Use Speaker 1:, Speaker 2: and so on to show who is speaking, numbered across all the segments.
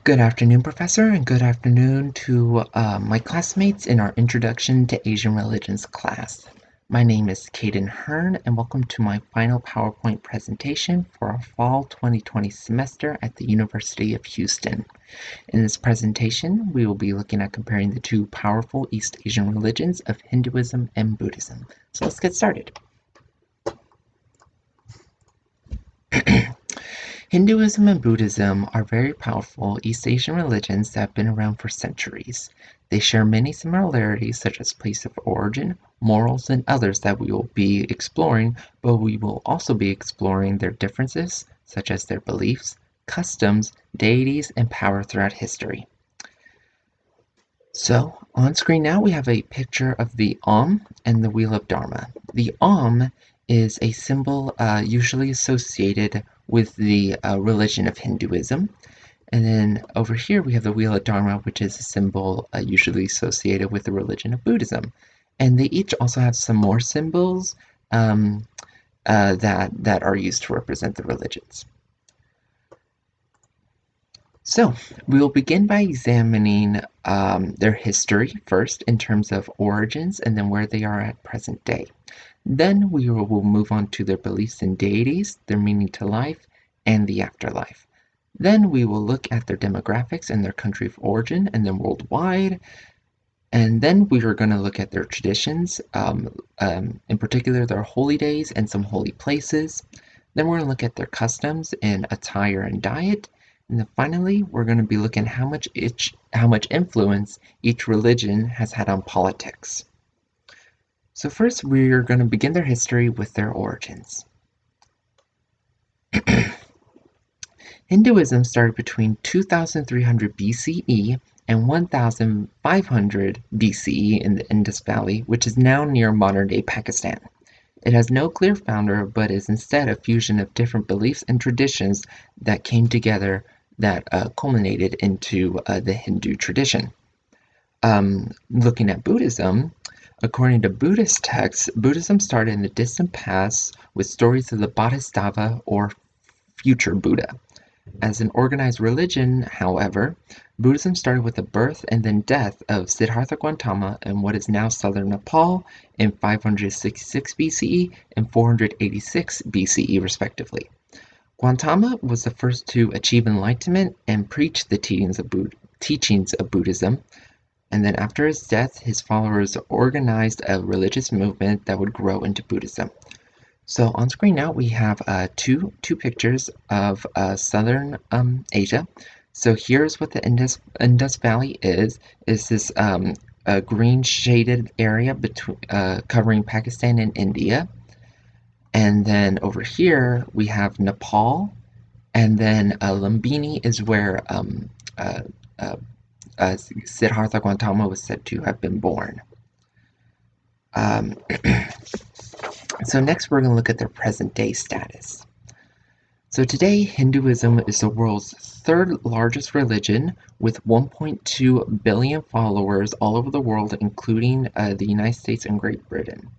Speaker 1: Good afternoon, Professor, and good afternoon to my classmates in our Introduction to Asian Religions class. My name is Kaeden Hearn, and welcome to my final PowerPoint presentation for our Fall 2020 semester at the University of Houston. In this presentation, we will be looking at comparing the two powerful East Asian religions of Hinduism and Buddhism. So let's get started. Hinduism and Buddhism are very powerful East Asian religions that have been around for centuries. They share many similarities such as place of origin, morals, and others that we will be exploring, but we will also be exploring their differences such as their beliefs, customs, deities, and power throughout history. So, on screen now we have a picture of the and the Wheel of Dharma. The is a symbol usually associated with the religion of Hinduism. And then over here we have the Wheel of Dharma, which is a symbol usually associated with the religion of Buddhism. And they each also have some more symbols that are used to represent the religions. So, we will begin by examining their history first in terms of origins and then where they are at present day. Then we will move on to their beliefs in deities, their meaning to life, and the afterlife. Then we will look at their demographics and their country of origin and then worldwide. And then we are going to look at their traditions, in particular their holy days and some holy places. Then we're going to look at their customs in attire and diet. And then finally, we're going to be looking at how much influence each religion has had on politics. So first, we are going to begin their history with their origins. Hinduism started between 2300 BCE and 1500 BCE in the Indus Valley, which is now near modern-day Pakistan. It has no clear founder, but is instead a fusion of different beliefs and traditions that came together that culminated into the Hindu tradition. Looking at Buddhism, according to Buddhist texts, Buddhism started in the distant past with stories of the Bodhisattva or future Buddha. As an organized religion, however, Buddhism started with the birth and then death of Siddhartha Gautama in what is now southern Nepal in 566 BCE and 486 BCE respectively. Gautama was the first to achieve enlightenment and preach the teachings of Buddhism. And then after his death, his followers organized a religious movement that would grow into Buddhism. So on screen now we have two pictures of southern Asia. So here's what the Indus Valley is this a green shaded area between covering Pakistan and India. And then over here we have Nepal, and then Lumbini is where Siddhartha Gautama was said to have been born. So next we're going to look at their present day status. So today Hinduism is the world's third largest religion with 1.2 billion followers all over the world, including the United States and Great Britain.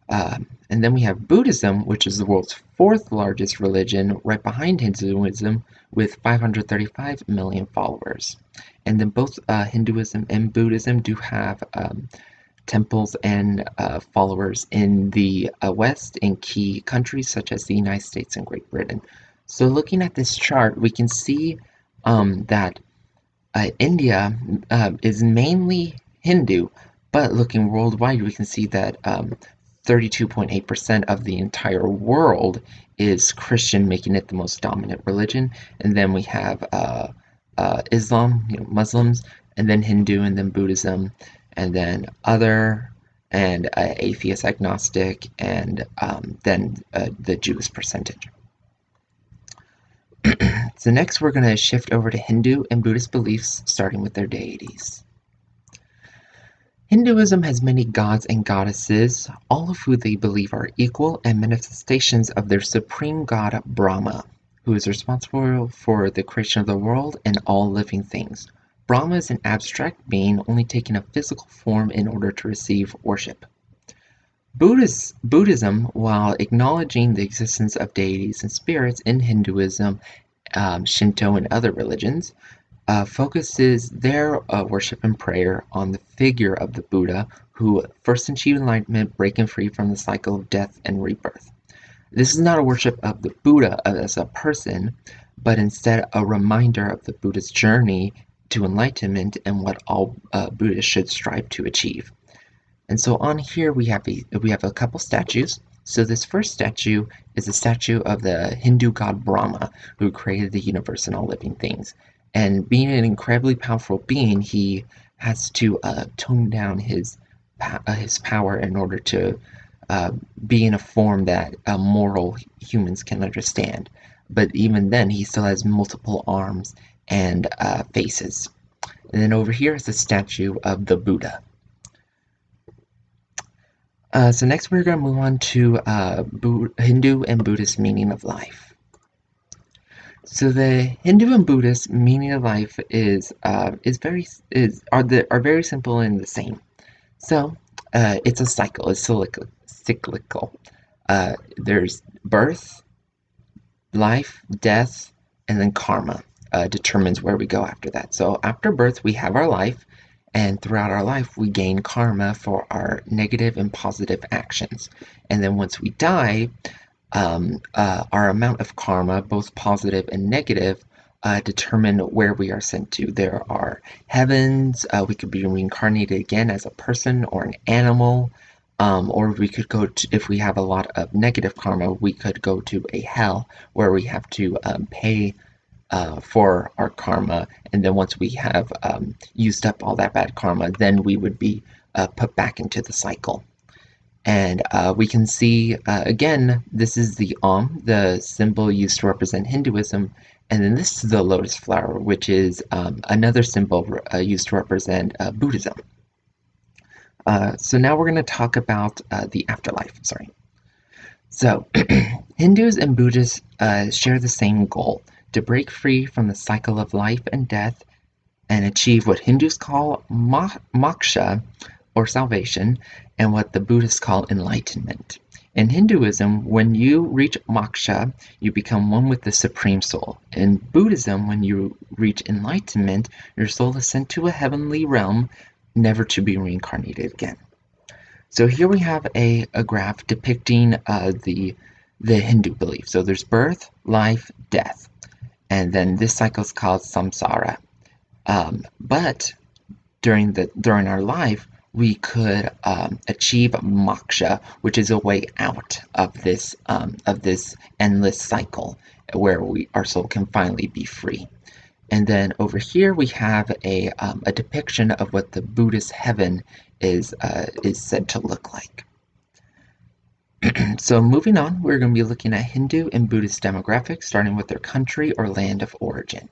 Speaker 1: And then we have Buddhism, which is the world's fourth largest religion, right behind Hinduism, with 535 million followers. And then both Hinduism and Buddhism do have temples and followers in the West in key countries such as the United States and Great Britain. So looking at this chart, we can see that India is mainly Hindu, but looking worldwide, we can see that 32.8% of the entire world is Christian, making it the most dominant religion. And then we have Islam, Muslims, and then Hindu, and then Buddhism, and then other, and atheist, agnostic, and then the Jewish percentage. So next we're going to shift over to Hindu and Buddhist beliefs, starting with their deities. Hinduism has many gods and goddesses, all of who they believe are equal and manifestations of their supreme god Brahma, who is responsible for the creation of the world and all living things. Brahma is an abstract being only taking a physical form in order to receive worship. Buddhism, while acknowledging the existence of deities and spirits in Hinduism, Shinto, and other religions, focuses their worship and prayer on the figure of the Buddha who first achieved enlightenment, breaking free from the cycle of death and rebirth. This is not a worship of the Buddha as a person, but instead a reminder of the Buddha's journey to enlightenment and what all Buddhists should strive to achieve. And so on here we have a couple statues. So this first statue is a statue of the Hindu god Brahma, who created the universe and all living things. And being an incredibly powerful being, he has to tone down his power in order to uh, be in a form that moral humans can understand. But even then, he still has multiple arms and faces. And then over here is a statue of the Buddha. So next we're going to move on to Hindu and Buddhist meaning of life. So the Hindu and Buddhist meaning of life are very simple and the same. So it's a cycle. It's cyclical. There's birth, life, death, and then karma determines where we go after that. So after birth, we have our life, and throughout our life, we gain karma for our negative and positive actions. And then once we die, our amount of karma, both positive and negative, determine where we are sent to. There are heavens, we could be reincarnated again as a person or an animal, or we could go to, if we have a lot of negative karma, we could go to a hell where we have to pay for our karma, and then once we have used up all that bad karma, then we would be put back into the cycle. And we can see, again, this is the symbol used to represent Hinduism, and then this is the lotus flower, which is another symbol used to represent Buddhism. So now we're going to talk about the afterlife. Sorry. So Hindus and Buddhists share the same goal, to break free from the cycle of life and death and achieve what Hindus call moksha, or salvation, and what the Buddhists call enlightenment. In Hinduism, when you reach moksha, you become one with the Supreme Soul. In Buddhism, when you reach enlightenment, your soul is sent to a heavenly realm, never to be reincarnated again. So here we have a graph depicting the Hindu belief. So there's birth, life, death. And then this cycle is called samsara. But during our life, we could achieve moksha, which is a way out of this endless cycle, where our soul can finally be free. And then over here we have a depiction of what the Buddhist heaven is said to look like. So moving on, we're going to be looking at Hindu and Buddhist demographics, starting with their country or land of origin.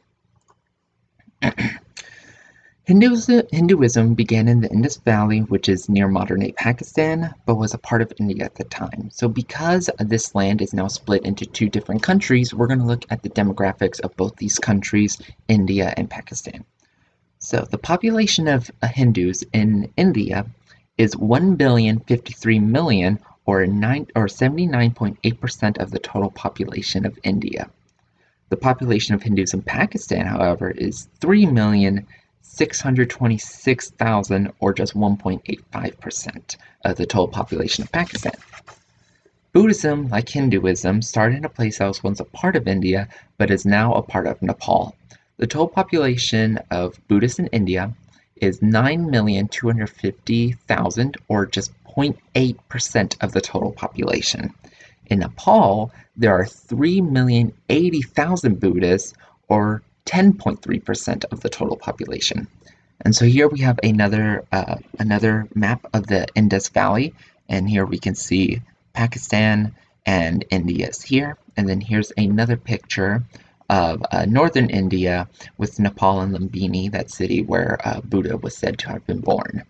Speaker 1: Hinduism began in the Indus Valley, which is near modern-day Pakistan, but was a part of India at the time. So because this land is now split into two different countries, we're going to look at the demographics of both these countries, India and Pakistan. So the population of Hindus in India is 1,053,000,000, or 79.8% of the total population of India. The population of Hindus in Pakistan, however, is 3,626,000, or just 1.85% of the total population of Pakistan. Buddhism, like Hinduism, started in a place that was once a part of India, but is now a part of Nepal. The total population of Buddhists in India is 9,250,000, or just 0.8% of the total population. In Nepal, there are 3,080,000 Buddhists, or 10.3% of the total population. And so here we have another map of the Indus Valley, and here we can see Pakistan and India is here, and then here's another picture of northern India with Nepal and Lumbini, that city where Buddha was said to have been born.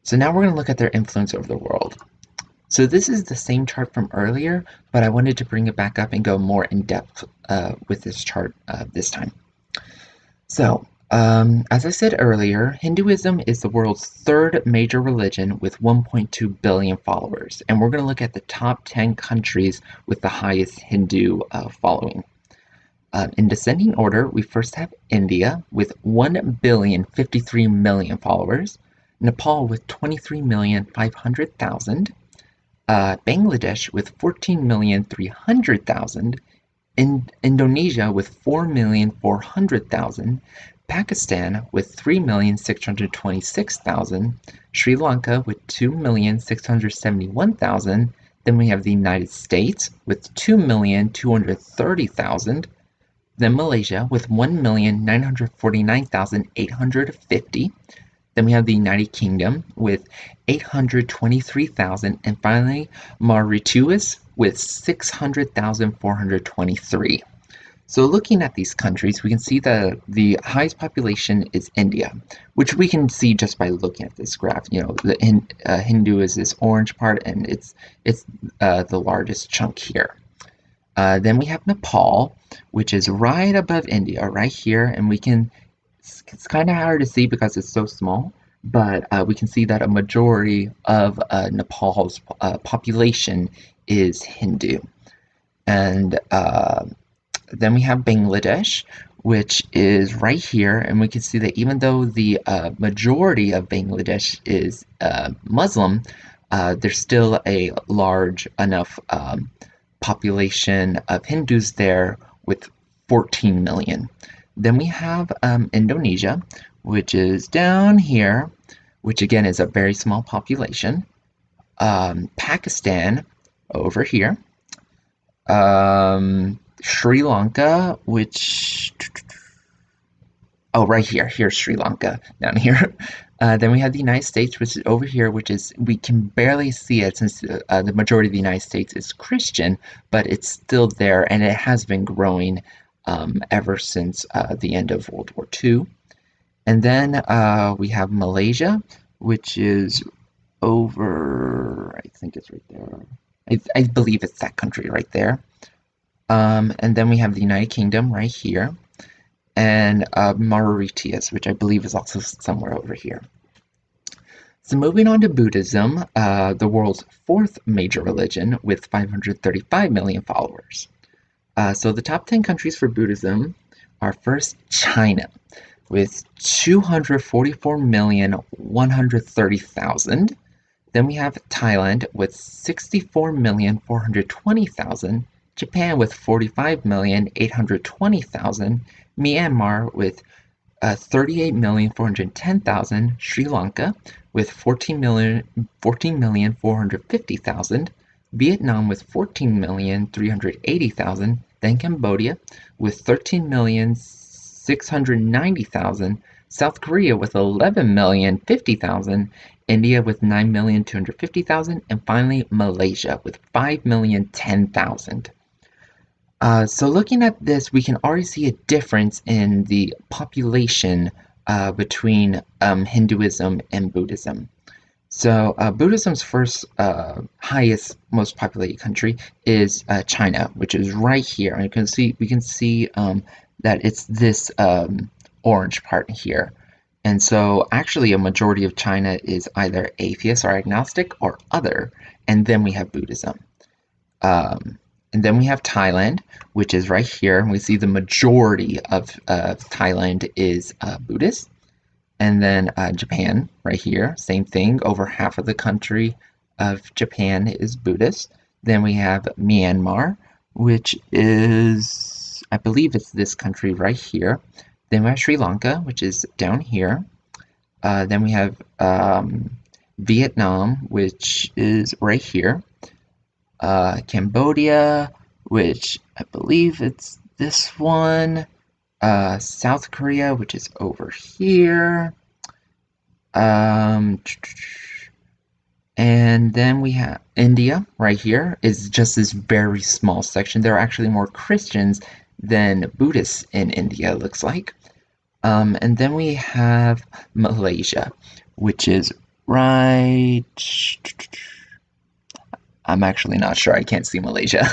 Speaker 1: So now we're going to look at their influence over the world. So this is the same chart from earlier, but I wanted to bring it back up and go more in depth with this chart this time. So, as I said earlier, Hinduism is the world's third major religion with 1.2 billion followers, and we're going to look at the top 10 countries with the highest Hindu following. In descending order, we first have India with 1,053,000,000 followers, Nepal with 23,500,000, Bangladesh with 14,300,000, Indonesia with 4,400,000, Pakistan with 3,626,000, Sri Lanka with 2,671,000. Then we have the United States with 2,230,000. Then Malaysia with 1,949,850. Then we have the United Kingdom with 823,000, and finally Mauritius with 600,423. So looking at these countries, we can see that the highest population is India, which we can see just by looking at this graph. You know, the Hindu is this orange part, and it's the largest chunk here. Then we have Nepal, which is right above India, right here, and it's kind of hard to see because it's so small, but we can see that a majority of Nepal's population is Hindu. And then we have Bangladesh, which is right here, and we can see that even though the majority of Bangladesh is Muslim, there's still a large enough population of Hindus there with 14 million. Then we have Indonesia, which is down here, which again is a very small population. Pakistan over here. Sri Lanka, which... Oh, right here. Here's Sri Lanka, down here. Then we have the United States, which is over here, which is, we can barely see it since the majority of the United States is Christian, but it's still there, and it has been growing ever since the end of World War II. And then we have Malaysia, which is over, I think it's right there. I believe it's that country right there. And then we have the United Kingdom right here, and Mauritius, which I believe is also somewhere over here. So moving on to Buddhism, the world's fourth major religion with 535 million followers. So the top 10 countries for Buddhism are first China with 244,130,000. Then we have Thailand with 64,420,000. Japan with 45,820,000, Myanmar with 38,410,000, Sri Lanka with 14,450,000, Vietnam with 14,380,000, then Cambodia with 13,690,000, South Korea with 11,050,000, India with 9,250,000, and finally Malaysia with 5,010,000. So looking at this, we can already see a difference in the population between Hinduism and Buddhism. So Buddhism's first highest, most populated country is China, which is right here. And we can see that it's this orange part here. And so actually a majority of China is either atheist or agnostic or other, and then we have Buddhism. And then we have Thailand, which is right here. We see the majority of Thailand is Buddhist. And then Japan, right here, same thing. Over half of the country of Japan is Buddhist. Then we have Myanmar, which is, I believe it's this country right here. Then we have Sri Lanka, which is down here. Then we have Vietnam, which is right here. Cambodia, which I believe it's this one. South Korea, which is over here. And then we have India right here is just this very small section. There are actually more Christians than Buddhists in India, it looks like. And then we have Malaysia, which is right... I'm actually not sure. I can't see Malaysia.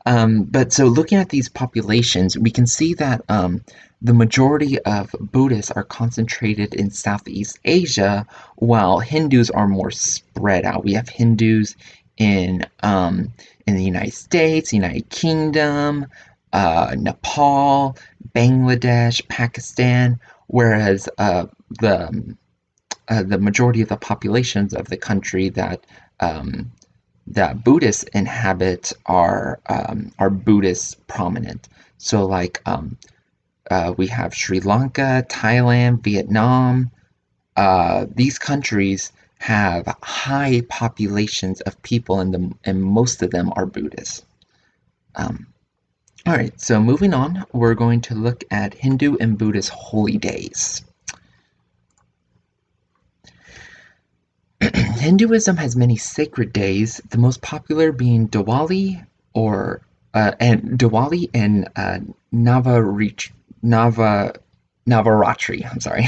Speaker 1: But so looking at these populations, we can see that the majority of Buddhists are concentrated in Southeast Asia, while Hindus are more spread out. We have Hindus in the United States, United Kingdom, Nepal, Bangladesh, Pakistan, whereas the majority of the populations of the country um, that Buddhists inhabit are Buddhist prominent. So we have Sri Lanka, Thailand, Vietnam. These countries have high populations of people, and most of them are Buddhists. Um, all right, so moving on, we're going to look at Hindu and Buddhist holy days. Hinduism has many sacred days, the most popular being Diwali and Nava, Navaratri. I'm sorry.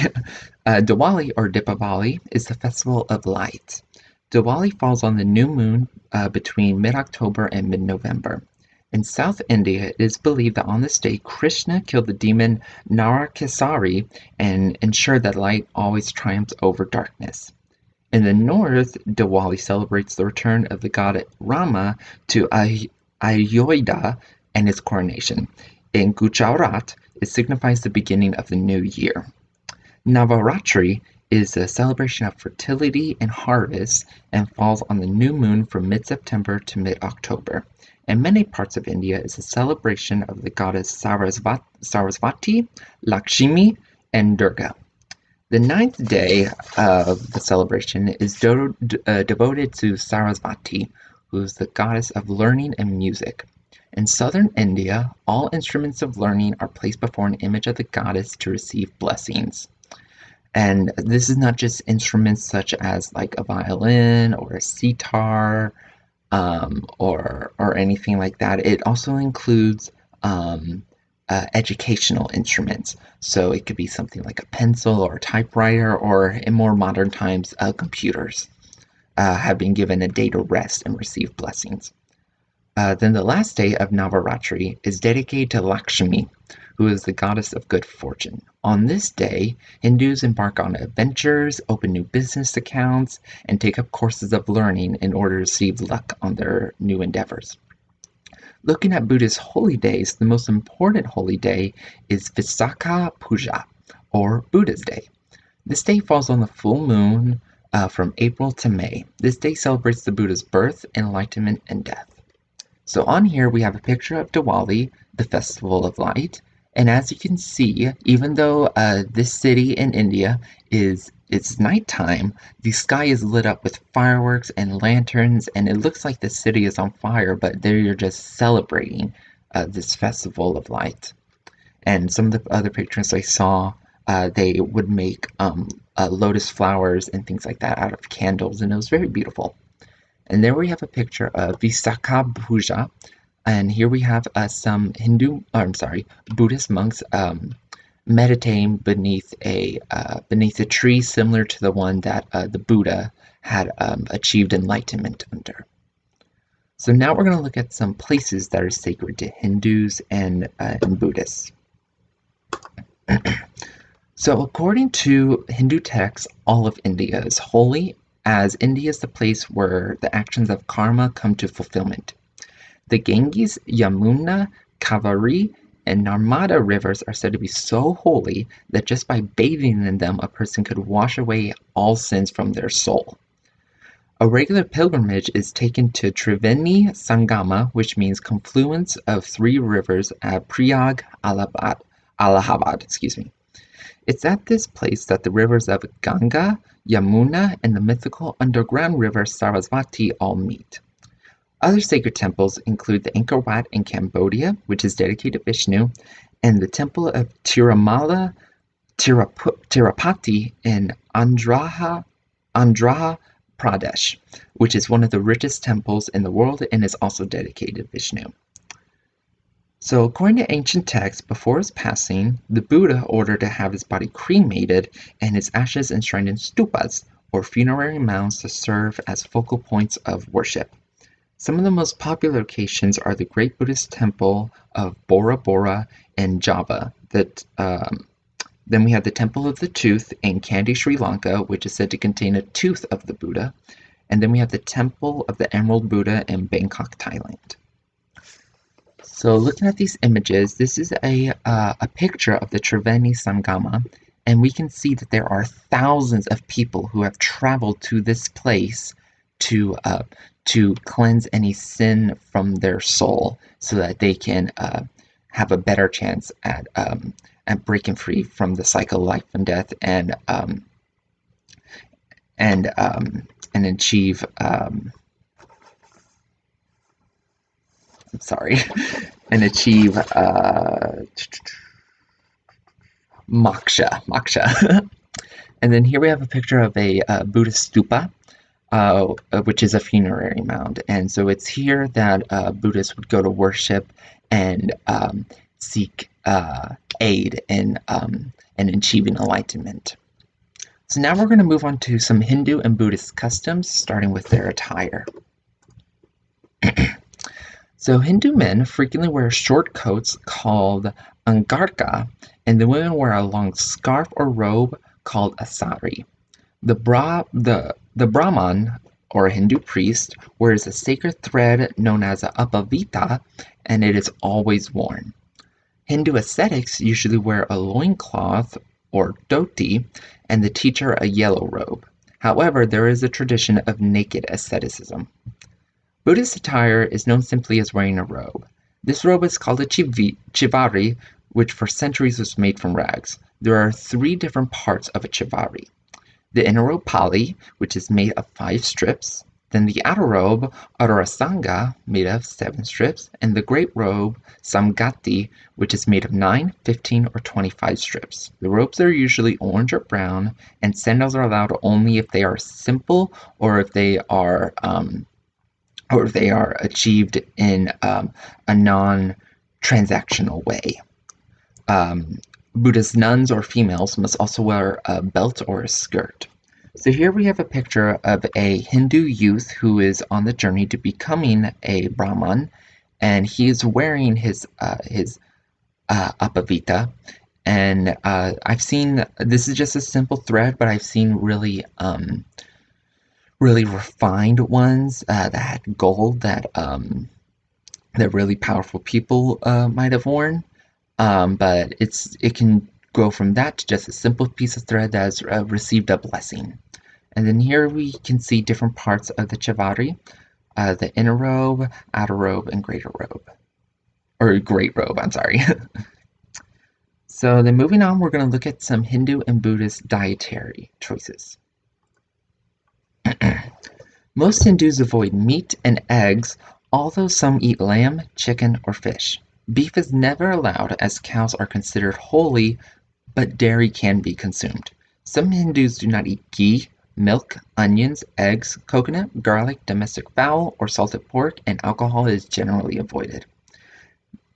Speaker 1: Diwali or Dipavali is the festival of light. Diwali falls on the new moon between mid-October and mid-November. In South India, it is believed that on this day, Krishna killed the demon Narakasari and ensured that light always triumphs over darkness. In the north, Diwali celebrates the return of the god Rama to Ayodhya and his coronation. In Gujarat, it signifies the beginning of the new year. Navaratri is a celebration of fertility and harvest and falls on the new moon from mid-September to mid-October. In many parts of India, it's a celebration of the goddess Sarasvati, Lakshmi, and Durga. The ninth day of the celebration is devoted to Sarasvati, who is the goddess of learning and music. In southern India, all instruments of learning are placed before an image of the goddess to receive blessings. And this is not just instruments such as like a violin or a sitar or anything like that. It also includes educational instruments. So it could be something like a pencil or a typewriter, or in more modern times, computers have been given a day to rest and receive blessings. Then the last day of Navaratri is dedicated to Lakshmi, who is the goddess of good fortune. On this day, Hindus embark on adventures, open new business accounts, and take up courses of learning in order to receive luck on their new endeavors. Looking at Buddhist holy days, the most important holy day is Visakha Puja, or Buddha's Day. This day falls on the full moon from April to May. This day celebrates the Buddha's birth, enlightenment, and death. So on here we have a picture of Diwali, the festival of light, and as you can see, even though this city in India it's nighttime, the sky is lit up with fireworks and lanterns, and it looks like the city is on fire, but they're just celebrating this festival of light. And some of the other pictures I saw, they would make lotus flowers and things like that out of candles, and it was very beautiful. And there we have a picture of Visakha Puja, and here we have Buddhist monks meditating beneath a tree similar to the one that the Buddha had achieved enlightenment under. So now we're going to look at some places that are sacred to Hindus and Buddhists. So according to Hindu texts, all of India is holy, as India is the place where the actions of karma come to fulfillment. The Ganges, Yamuna, Kaveri, and Narmada rivers are said to be so holy that just by bathing in them, a person could wash away all sins from their soul. A regular pilgrimage is taken to Triveni Sangama, which means confluence of three rivers at Prayag, Allahabad. It's at this place that the rivers of Ganga, Yamuna, and the mythical underground river Sarasvati all meet. Other sacred temples include the Angkor Wat in Cambodia, which is dedicated to Vishnu, and the temple of Tirupati in Andhra Pradesh, which is one of the richest temples in the world and is also dedicated to Vishnu. So according to ancient texts, before his passing, the Buddha ordered to have his body cremated and his ashes enshrined in stupas, or funerary mounds, to serve as focal points of worship. Some of the most popular locations are the Great Buddhist Temple of Bora Bora in Java. Then we have the Temple of the Tooth in Kandy, Sri Lanka, which is said to contain a tooth of the Buddha. And then we have the Temple of the Emerald Buddha in Bangkok, Thailand. So looking at these images, this is a picture of the Triveni Sangama, and we can see that there are thousands of people who have traveled to this place to uh, to cleanse any sin from their soul, so that they can have a better chance at breaking free from the cycle of life and death, and and achieve sorry and achieve moksha. And then here we have a picture of a Buddhist stupa, which is a funerary mound. And so it's here that Buddhists would go to worship and seek aid in achieving enlightenment. So now we're going to move on to some Hindu and Buddhist customs, starting with their attire. So Hindu men frequently wear short coats called angarka, and the women wear a long scarf or robe called a sari. The Brahman, or a Hindu priest, wears a sacred thread known as a upavita, and it is always worn. Hindu ascetics usually wear a loincloth or dhoti, and the teacher a yellow robe. However, there is a tradition of naked asceticism. Buddhist attire is known simply as wearing a robe. This robe is called a chivari, which for centuries was made from rags. There are three different parts of a chivari. The inner robe pali, which is made of 5 strips, then the outer robe arasanga, made of 7 strips, and the great robe samgati, which is made of 9, 15, or 25 strips. The robes are usually orange or brown, and sandals are allowed only if they are simple or if they are achieved in a non-transactional way. Buddhist nuns or females must also wear a belt or a skirt. So here we have a picture of a Hindu youth who is on the journey to becoming a Brahman, and he is wearing his apavita. And I've seen, this is just a simple thread, but I've seen really refined ones that had gold that really powerful people might have worn. But it can go from that to just a simple piece of thread that has received a blessing. And then here we can see different parts of the chivari, the inner robe, outer robe, and greater robe. Or great robe, I'm sorry. So then moving on, we're going to look at some Hindu and Buddhist dietary choices. Most Hindus avoid meat and eggs, although some eat lamb, chicken, or fish. Beef is never allowed as cows are considered holy, but dairy can be consumed. Some Hindus do not eat ghee, milk, onions, eggs, coconut, garlic, domestic fowl, or salted pork, and alcohol is generally avoided.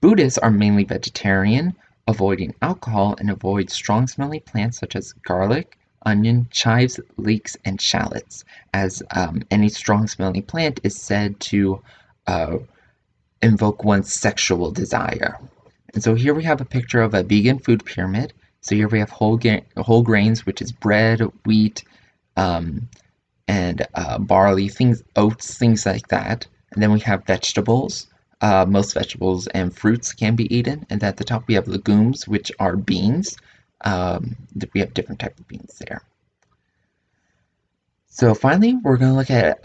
Speaker 1: Buddhists are mainly vegetarian, avoiding alcohol, and avoid strong-smelling plants such as garlic, onion, chives, leeks, and shallots, as any strong-smelling plant is said to invoke one's sexual desire. And so here we have a picture of a vegan food pyramid. So here we have whole grains, which is bread, wheat, and barley, oats, things like that. And then we have vegetables. Most vegetables and fruits can be eaten. And at the top we have legumes, which are beans. We have different types of beans there. So finally, we're going to look at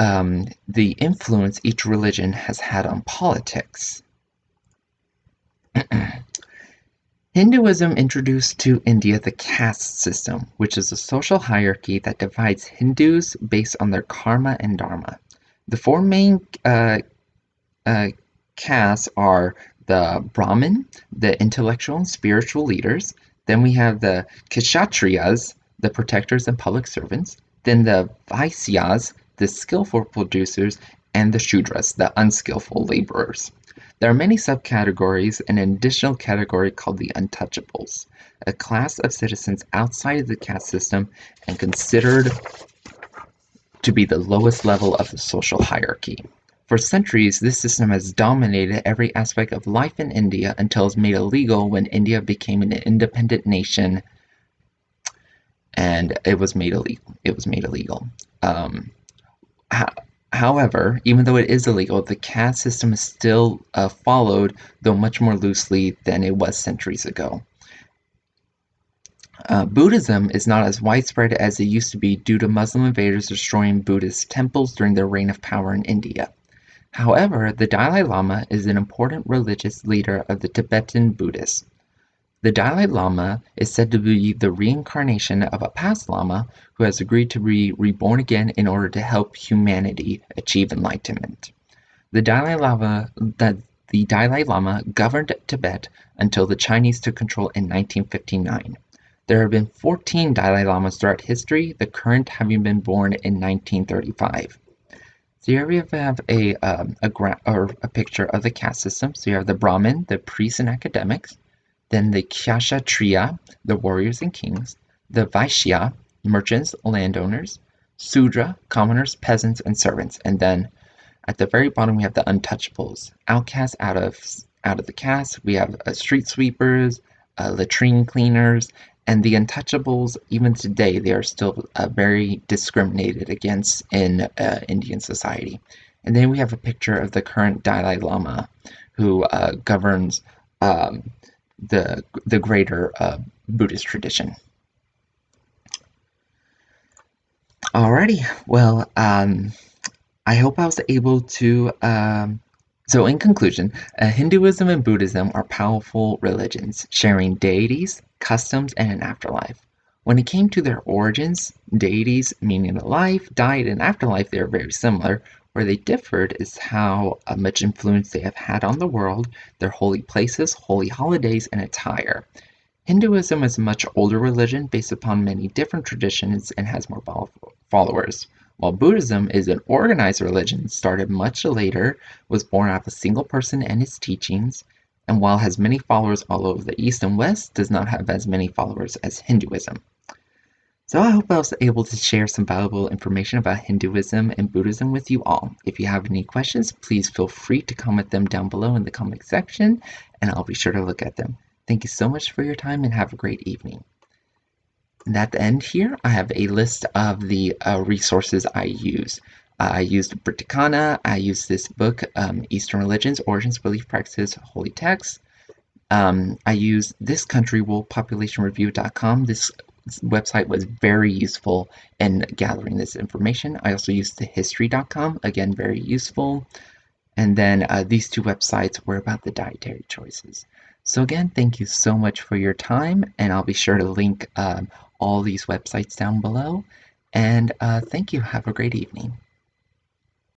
Speaker 1: the influence each religion has had on politics. Hinduism introduced to India the caste system, which is a social hierarchy that divides Hindus based on their karma and dharma. The 4 main castes are the Brahmin, the intellectual and spiritual leaders. Then we have the Kshatriyas, the protectors and public servants. Then the Vaisyas, the skillful producers, and the Shudras, the unskillful laborers. There are many subcategories and an additional category called the untouchables, a class of citizens outside of the caste system and considered to be the lowest level of the social hierarchy. For centuries, this system has dominated every aspect of life in India until it was made illegal when India became an independent nation, and it was made illegal. However, even though it is illegal, the caste system is still followed, though much more loosely than it was centuries ago. Buddhism is not as widespread as it used to be due to Muslim invaders destroying Buddhist temples during their reign of power in India. However, the Dalai Lama is an important religious leader of the Tibetan Buddhists. The Dalai Lama is said to be the reincarnation of a past Lama who has agreed to be reborn again in order to help humanity achieve enlightenment. The Dalai Lama governed Tibet until the Chinese took control in 1959. There have been 14 Dalai Lamas throughout history, the current having been born in 1935. So here we have a picture of the caste system. So you have the Brahmin, the priests and academics, then the Kshatriya, the warriors and kings, the Vaishya, merchants, landowners, Sudra, commoners, peasants, and servants, and then at the very bottom we have the untouchables, outcasts out of the caste. We have street sweepers, latrine cleaners, and the untouchables. Even today, they are still very discriminated against in Indian society. And then we have a picture of the current Dalai Lama, who governs the greater Buddhist tradition. Alrighty, well, I hope I was able to. So, in conclusion, Hinduism and Buddhism are powerful religions, sharing deities, customs, and an afterlife. When it came to their origins, deities, meaning of life, died, and afterlife, they are very similar. Where they differed is how much influence they have had on the world, their holy places, holy holidays, and attire. Hinduism is a much older religion based upon many different traditions and has more followers, while Buddhism is an organized religion started much later, was born out of a single person and his teachings, and while has many followers all over the East and West, does not have as many followers as Hinduism. So I hope I was able to share some valuable information about Hinduism and Buddhism with you all. If you have any questions, please feel free to comment them down below in the comment section, and I'll be sure to look at them. Thank you so much for your time and have a great evening. And at the end here, I have a list of the resources I use. I used Briticana, I used this book, Eastern Religions, Origins, Belief Practices, Holy Texts. I used this country, worldpopulationreview.com. This website was very useful in gathering this information. I also used the history.com, again, very useful. And then these two websites were about the dietary choices. So again, thank you so much for your time, and I'll be sure to link all these websites down below. And thank you. Have a great evening.